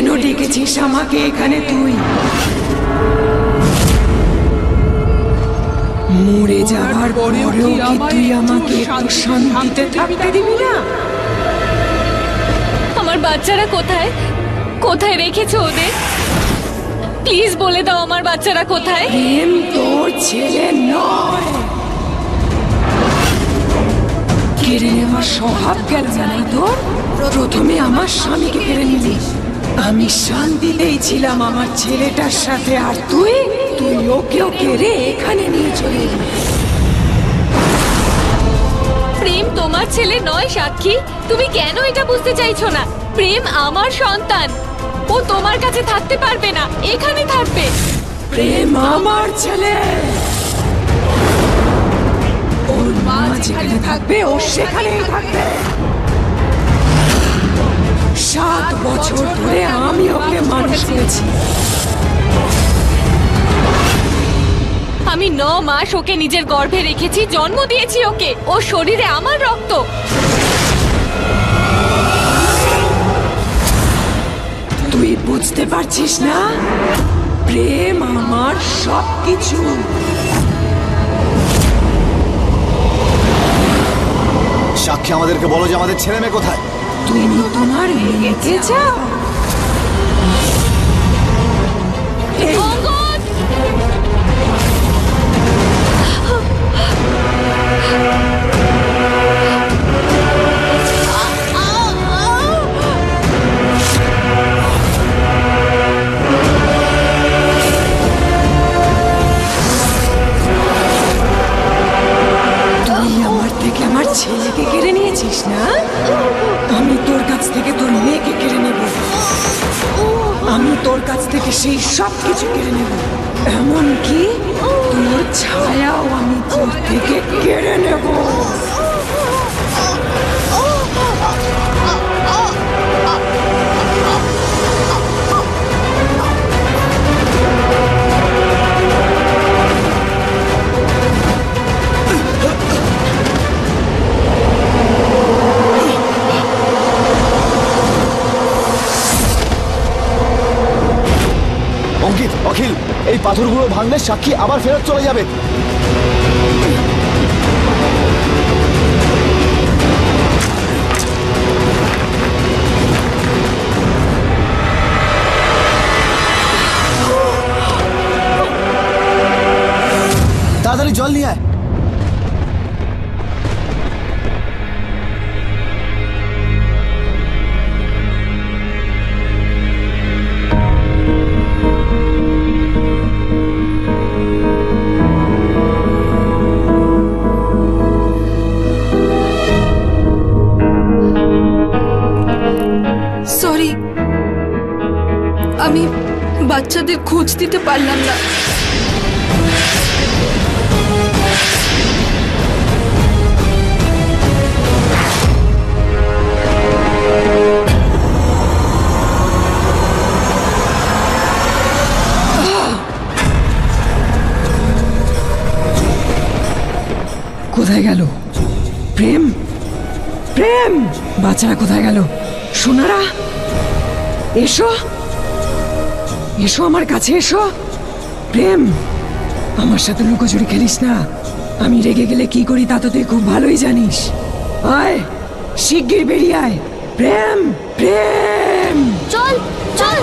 কেন ডেকেছিস আমাকে এখানে? তুই মরে যাবার পরেও কি তুই আমাকে একটু শান্তিতে থাকতে দিবি না? আমার বাচ্চারা কোথায়? কোথায় রেখেছো ওদের? প্লিজ বলে দাও আমার বাচ্চারা কোথায়? প্রেম তোর ছেলে নয়। কেড়ে নেওয়ার স্বভাব গেল না তোর? প্রথমে আমার স্বামীকে কেড়ে নিলি। আমি শান্তিতেই ছিলাম আমার ছেলেটার সাথে, আর তুই ওকেও কেড়ে এখানে নিয়ে চলে এলি। প্রেম তোমার ছেলে নয় সাক্ষী। তুমি কেন এটা বুঝতে চাইছো না? প্রেম আমার সন্তান। ও তোমার কাছে থাকতে পারবে না, এখানে থাকবে। প্রেম আমার ছেলে। ওর মা যেখানে থাকবে ও সেখানেই থাকবে। 7 বছর ধরে আমি ওকে মানুষ করেছি। আমি 9 মাস ওকে নিজের গর্ভে রেখেছি, জন্ম দিয়েছি ওকে। ও শরীরে আমার রক্ত। তুই বুঝতে পারছিস না? প্রেম আমার সবকিছু। সাক্ষী, আমাদেরকে বলো যে আমাদের ছেলে মেয়ে কোথায়? তুমি তোমার মেয়েকে চাও? অঙ্গদ! আমার ছেলেকে কেড়ে নিয়েছিস না? আমি তোর কাছ থেকে তোর মেয়েকে কেড়ে নেব। আমি তোর কাছ থেকে সেই সব কিছু কেড়ে নেব, এমনকি তোর ছায়াও আমি তোর থেকে কেড়ে নেব। অঙ্কিত, অখিল, এই পাথরগুলো ভাঙলে সাক্ষী আবার ফেরত চলে যাবে। তাড়াতাড়ি জল নিয়ে আয়। সরি, আমি বাচ্চাদের খোঁজ দিতে পারলাম না। কোথায় গেল প্রেম? প্রেম, বাচ্চারা কোথায় গেল? সোনারা, এসো এসো, আমার কাছে এসো। প্রেম, আমার সাথে লুকোচুরি খেলিস না। আমি রেগে গেলে কি করি তা তো তুই খুব ভালোই জানিস। আয়, শিগগির বেরিয়ে আয়। প্রেম, প্রেম, চল চল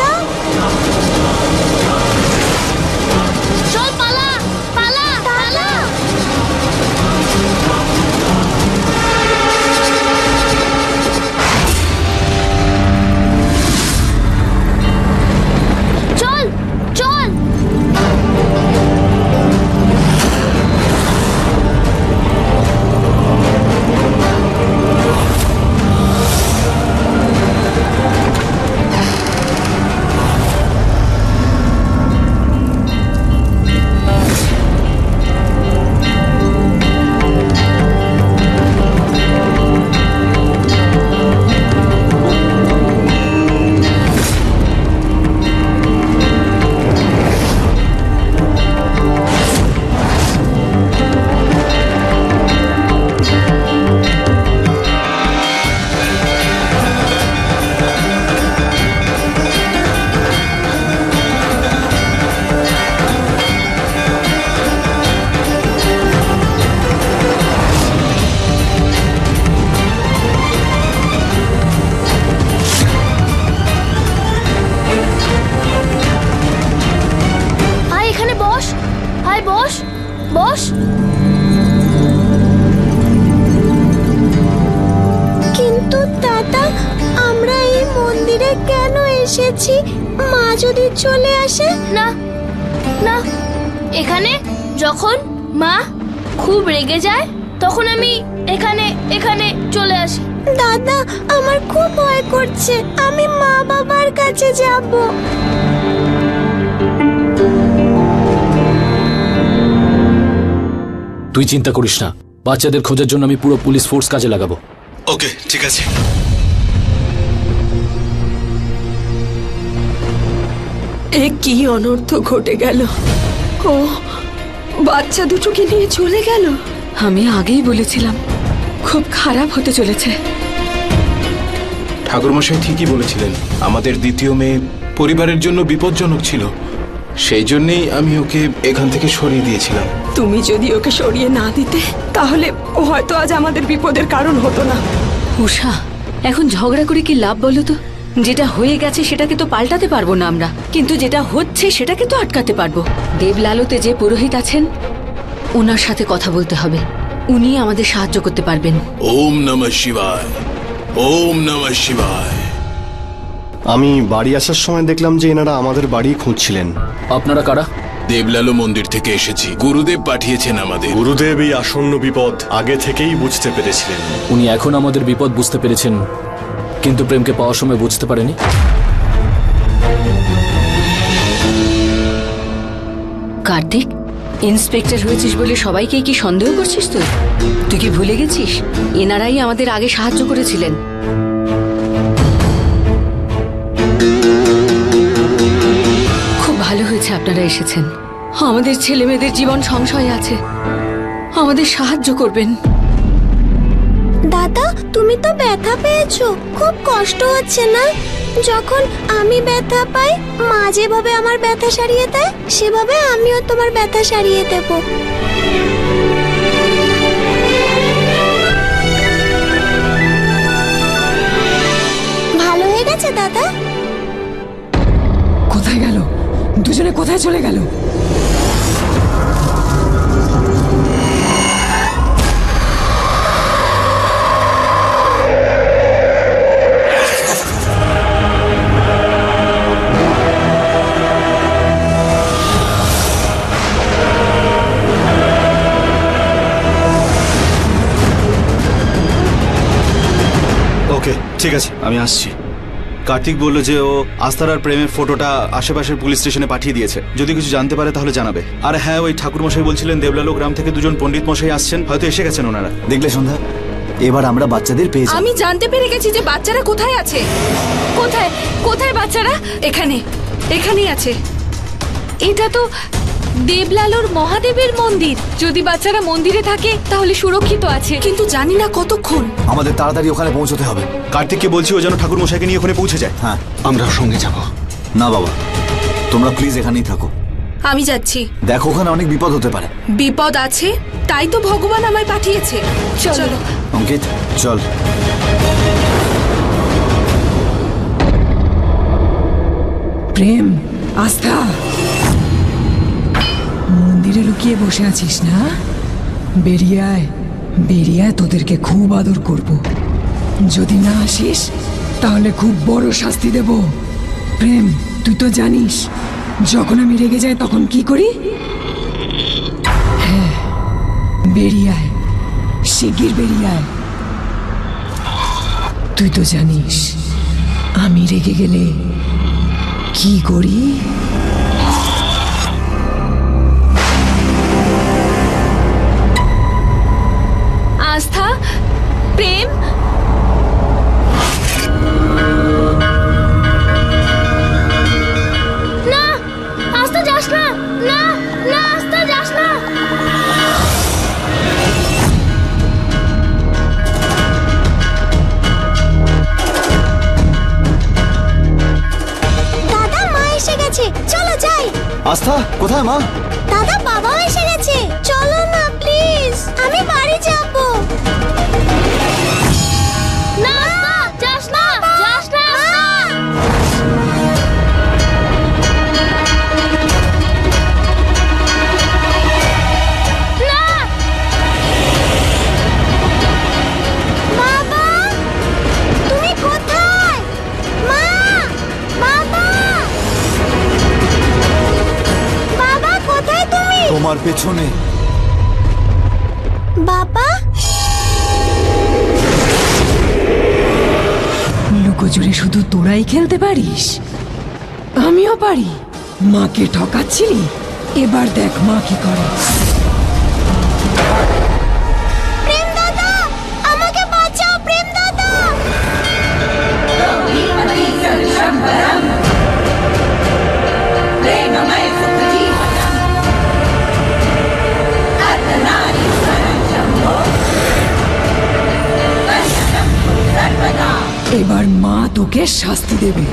চল, পালা পালা পালা। চল চল। এসেছি, মা যদি চলে আসে। না না, এখানে যখন মা খুব রেগে যায় তখন আমি এখানে এখানে চলে আসি। দাদা, আমার খুব ভয় করছে, আমি মা বাবার কাছে যাব। তুই চিন্তা করিস না, বাচ্চাদের খোঁজার জন্য আমি পুরো পুলিশ ফোর্স কাজে লাগাবো। ওকে, ঠিক আছে। এ কি অনর্থ ঘটে গেল! ও বাচ্চা দুটোকে নিয়ে চলে গেল। আমি আগেই বলেছিলাম খুব খারাপ হতে চলেছে। ঠাকুরমশাই ঠিকই বলেছিলেন, আমাদের দ্বিতীয় মেয়ে পরিবারের জন্য বিপজ্জনক ছিল, সেই জন্যই আমি ওকে এখান থেকে সরিয়ে দিয়েছিলাম। তুমি যদি ওকে সরিয়ে না দিতে তাহলে ও হয়তো আজ আমাদের বিপদের কারণ হতো না। উষা, এখন ঝগড়া করে কি লাভ বলো তো? যেটা হয়ে গেছে সেটাকে তো পাল্টাতে পারবো না আমরা, কিন্তু যেটা হচ্ছে সেটাকে তো আটকাতে পারবো। দেবলালতে যে পুরোহিত আছেন ওনার সাথে কথা বলতে হবে, উনি আমাদের সাহায্য করতে পারবেন। ওম নমঃ শিবায়, ওম নমঃ শিবায়। আমি বাড়ি আসার সময় দেখলাম যে এনারা আমাদের বাড়ি খুঁজছিলেন। আপনারা কারা? দেবলালো মন্দির থেকে এসেছি, গুরুদেব পাঠিয়েছেন আমাদের। গুরুদেব এই আসন্ন বিপদ আগে থেকেই বুঝতে পেরেছিলেন। উনি এখন আমাদের বিপদ বুঝতে পেরেছেন, কিন্তু প্রেমকে পাওয়ার সময় বুঝতে পারেনি। কার্তিক, ইন্সপেক্টর হয়েছিস বলে সবাইকে কি সন্দেহ করছিস তুই? তুই কি ভুলে গেছিস এনারাই আমাদের আগে সাহায্য করেছিলেন? খুব ভালো হয়েছে আপনারা এসেছেন। আমাদের ছেলে মেয়েদের জীবন সংশয় আছে, আমাদের সাহায্য করবেন। দাদা, তুমি তো ব্যথা পেয়েছো, খুব কষ্ট হচ্ছে না? যখন আমি ব্যথা পাই, মা যেভাবে আমার ব্যথা সারিয়ে দেয় সেভাবে আমিও তোমার ব্যথা সারিয়ে দেব। ভালো হয়ে গেছে দাদা? কোথায় গেল? দুজনে কোথায় চলে গেল? ওকে, ঠিক আছে, আমি আসছি। কার্তিক বলল যে ও আস্থার আর প্রেমের ফটোটা আশেপাশের পুলিশ স্টেশনে পাঠিয়ে দিয়েছে, যদি কিছু জানতে পারে তাহলে জানাবে। আর হ্যাঁ, ওই ঠাকুর মশাই বলছিলেন দেবলালো গ্রাম থেকে দুজন পণ্ডিত মশাই আসছেন, হয়তো এসে গেছেন ওনারা। দেখলে সন্ধ্যা, এবার আমরা বাচ্চাদের পেয়েছি। আমি জানতে পেরে গেছি যে বাচ্চারা কোথায় আছে। কোথায় কোথায় বাচ্চারা? এখানে, এখানেই আছে। এটা তো দেবলালোর মহাদেবের মন্দির। যদি বাচ্চারা মন্দিরে থাকে তাহলে সুরক্ষিত আছে, কিন্তু জানি না কতক্ষণ। আমাদের তাড়াতাড়ি ওখানে পৌঁছতে হবে। কার্তিককে বলছি ও যেন ঠাকুর মশাইকে নিয়ে ওখানে পৌঁছে যায়। হ্যাঁ, আমরা সঙ্গে যাব। না বাবা, তোমরা প্লিজ এখানেই থাকো। আমি যাচ্ছি। দেখো, ওখানে অনেক বিপদ হতে পারে। বিপদ আছে তাই তো ভগবান আমায় পাঠিয়েছে। চলো। অঙ্কিত, চল। প্রেম, আস্থা, মন্দিরে লুকিয়ে বসে আছিস না? বেরিয়ে আয়, বেরিয়ে আয়, তোদেরকে খুব আদর করব। যদি না আসিস তাহলে খুব বড় শাস্তি দেব। প্রেম, তুই তো জানিস যখন আমি রেগে যাই তখন কি করি। হ্যাঁ, বেরিয়ে আয়, শিগগির বেরিয়ে আয়। তুই তো জানিস আমি রেগে গেলে কি করি। আস্থা, প্রেম, না আস্তে যাস না, না না আস্তে যাস না। দাদা, মা এসে গেছে, চলো যাই। আস্থা, কোথায় মা? দাদা, বাবাও এসে গেছে, চলো না প্লিজ, আমি বাড়ি যাব। না আস্তে যাস না, যাস না আস্তে। না বাবা, তুমি কোথায়? মা, বাবা। তোমার পেছনে। বাবা, লুকোচুরি শুধু তোরাই খেলতে পারিস? আমিও পারি। মাকে ঠকাচ্ছিলি, এবার দেখ মা কি করে। প্রেম দাদা, আমাকে বাঁচাও প্রেম দাদা। এবার মা তোকে শাস্তি দেবে।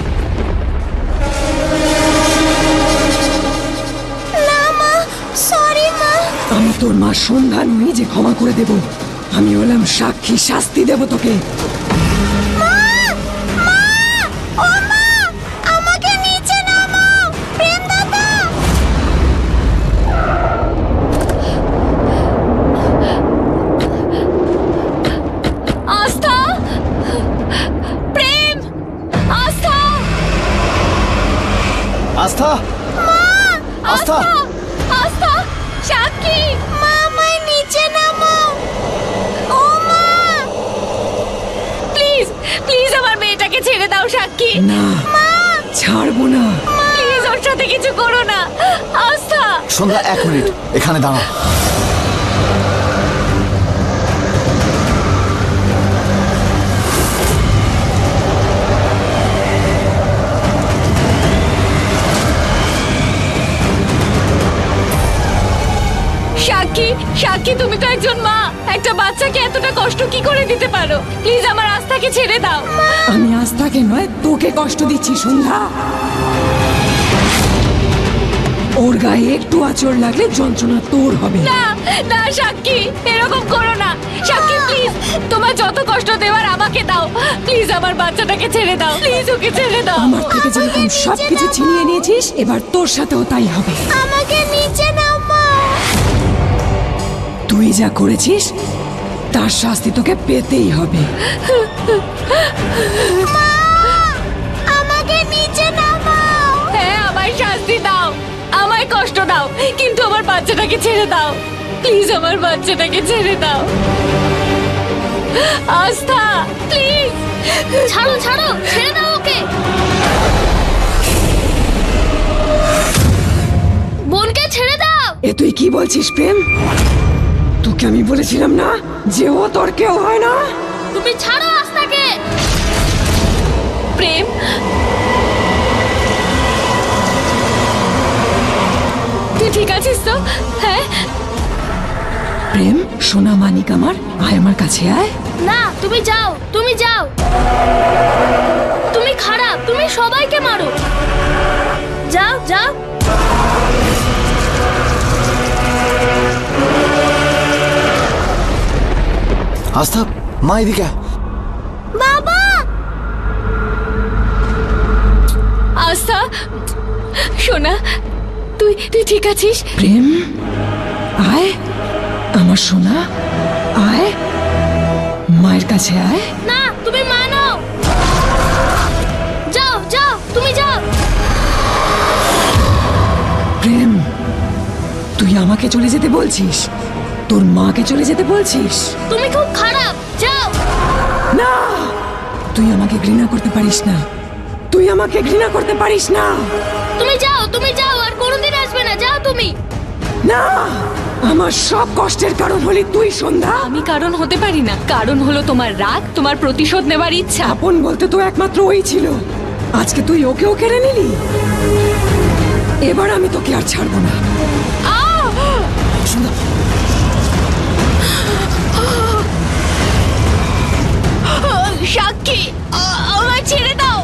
না মা, সরি মা। আমি তোর মা সন্ধ্যা নই যে ক্ষমা করে দেব। আমি হলাম সাক্ষী, শাস্তি দেব তোকে। ও মা, আমাকে নিচে নামাও প্রেম দাদা। আস্থা, প্রেম, আস্থা, আস্থা, আস্থা, আস্থা, সাক্ষী, মা, আমায় নিচে নামাও। ও মা, প্লিজ প্লিজ আমার মেয়েটাকে ছেড়ে দাও সাক্ষী। না, ছাড়বো না। প্লিজ ওর সাথে কিছু করো না। আস্থা, সন্ধ্যা 1 মিনিট এখানে দাঁড়া। সাক্ষী, সাক্ষী তুমি তো একজন মা। একটা বাচ্চাকে এতটা কষ্ট কি করে দিতে পারো? প্লিজ আমার আস্থাকে ছেড়ে দাও। আমি আস্থাকে নয়, তোকে কষ্ট দিচ্ছি সন্ধ্যা। ওর গায়ে একটু আঁচড় লাগলে যন্ত্রণা তোর হবে। না না সাক্ষী, এরকম করো না সাক্ষী, প্লিজ তোমার যত কষ্ট দেওয়ার আমাকে দাও। প্লিজ আমার বাচ্চাটাকে ছেড়ে দাও, প্লিজ ওকে ছেড়ে দাও। আমার থেকে যেরকম সবকিছু ছিনিয়ে নিয়েছিস, এবার তোর সাথেও তাই হবে। আমাকে নিচে নামাও। তুই যা করেছিস তার শাস্তি তোকে পেতেই হবে। আমাকে নিচে নামাও। হ্যাঁ, আমায় শাস্তি দাও, আমায় কষ্ট দাও, কিন্তু আমার বাচ্চাটাকে ছেড়ে দাও। প্লিজ আমার বাচ্চাটাকে ছেড়ে দাও। আস্থা, প্লিজ ছাড়ো ছাড়ো, ছেড়ে দাও ওকে। বোনকে ছেড়ে দাও। এ তুই কি বলছিস প্রেম? তোকে আমি বলেছিলাম না যে ও তোর কেউ হয় না? তুমি ছাড়ো আস্থাকে। প্রেম, তুই ঠিক আছিস তো? হ্যাঁ প্রেম, সোনা মানিক আমার, আয় আমার কাছে আয়। না, তুমি যাও, তুমি যাও। তুমি খারাপ, তুমি সবাইকে মারো। যাও যাও। আস্থা, মা এদিকে আয়। বাবা, আস্থা, সোনা, তুই তুই ঠিক আছিস? প্রেম, আয় আমার সোনা, আয় মায়ের কাছে আয়। না, তুমি মানো। যাও যাও, তুমি যাও। প্রেম, তুই আমাকে চলে যেতে বলছিস? তোর মাকে চলে যেতে বলছিস? তুমি খুব খারাপ, যাও। না, তুই আমাকে ঘৃণা করতে পারিস না। তুই আমাকে ঘৃণা করতে পারিস না। তুমি যাও, তুমি যাও, আর কোনোদিন আসবে না, যাও তুমি। না, আমার সব কষ্টের কারণ হলি তুই সন্ধ্যা। আমি কারণ হতে পারি না। কারণ হলো তোমার রাগ, তোমার প্রতিশোধ নেবার ইচ্ছা। আপন বলতে তো একমাত্র ওই ছিল। আজকে তুই ওকেও কেড়ে নিলি। এবার আমি তোকে আর ছাড়বো না। সন্ধ্যা, সাক্ষী, আমায় ছেড়ে দাও।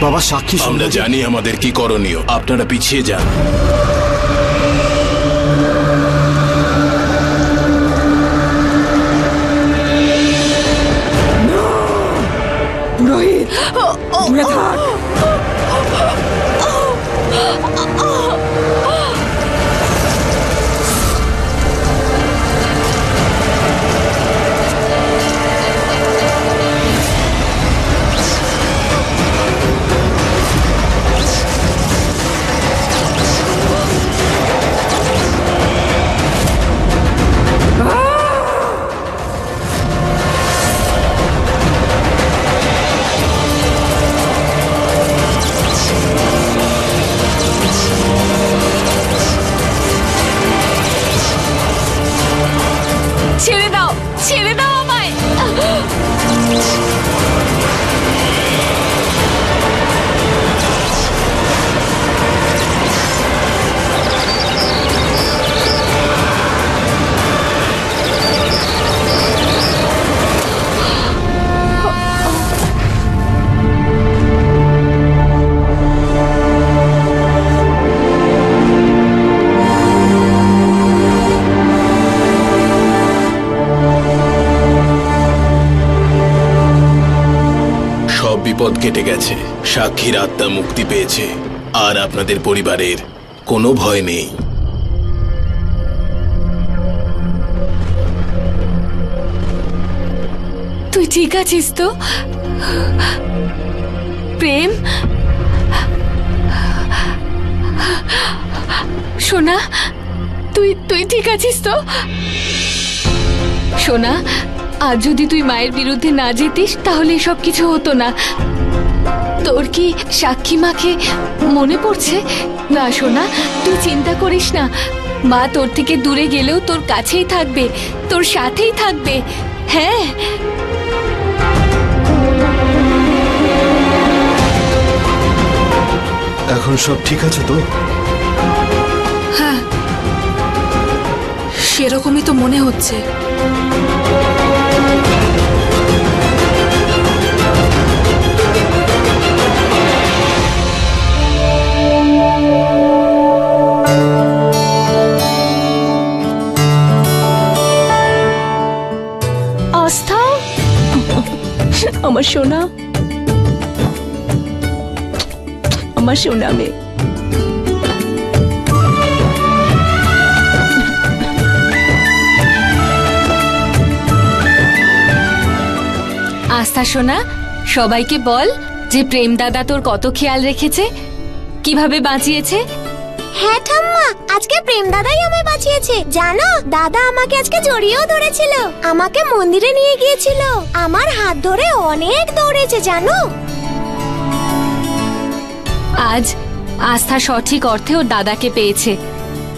বাবা সাক্ষী, আমরা জানি আমাদের কি করণীয়, আপনারা পিছিয়ে যান। পুরোহিত, দূরে থাক। ছেড়ে দাও, ছেড়ে দাও আমায়। বিপদ কেটে গেছে, সাক্ষীর আত্মা মুক্তি পেয়েছে, আর আপনাদের পরিবারের কোনো ভয় নেই। তুই ঠিক আছিস তো প্রেম? সোনা, তুই ঠিক আছিস তো? সোনা, আজ যদি তুই মায়ের বিরুদ্ধে না যেতিস তাহলে এসব কিছু হতো না। তোর কি সাক্ষী মাকে মনে পড়ছে? না সোনা, তুই চিন্তা করিস না। মা তোর থেকে দূরে গেলেও তোর কাছেই থাকবে, তোর সাথেই থাকবে। হ্যাঁ, এখন সব ঠিক আছে তো? হ্যাঁ, সেরকমই তো মনে হচ্ছে। আস্থা, আমার সোনা, আমার সোনা মেয়ে। আস্থা সোনা, সবাইকে বল যে প্রেম দাদা তোর কত খেয়াল রেখেছে, কিভাবে বাঁচিয়েছে। হ্যাঁ ঠাম্মা, আজকে প্রেম দাদাই আমায় বাঁচিয়েছে। জানো, দাদা আমাকে আজকে জড়িয়েও ধরেছিল, আমাকে মন্দিরে নিয়ে গিয়েছিল, আমার হাত ধরে অনেক দৌড়েছে জানো। আজ আস্থা সঠিক অর্থে ওর দাদাকে পেয়েছে।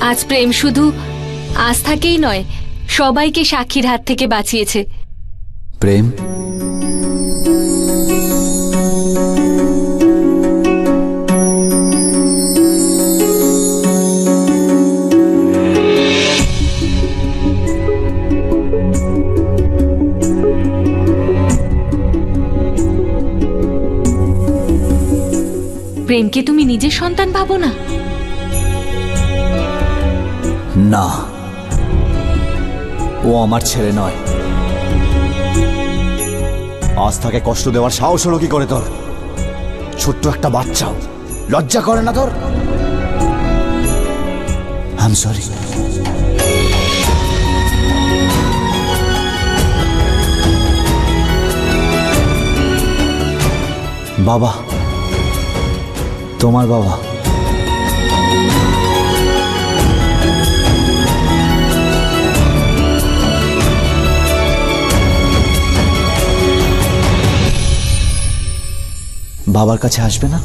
আজ প্রেম শুধু আস্থাকেই নয়, সবাইকে সাক্ষীর হাত থেকে বাঁচিয়েছে। প্রেম, প্রেমকে তুমি নিজের সন্তান ভাবো না? না, ও আমার ছেলে নয়। আস্থাকে কষ্ট দেওয়ার সাহস হলো কি করে তোর? ছোট্ট একটা বাচ্চাও লজ্জা করে না তোর? I am sorry. বাবা, তোমার বাবা। বাবার কাছে আসবে না?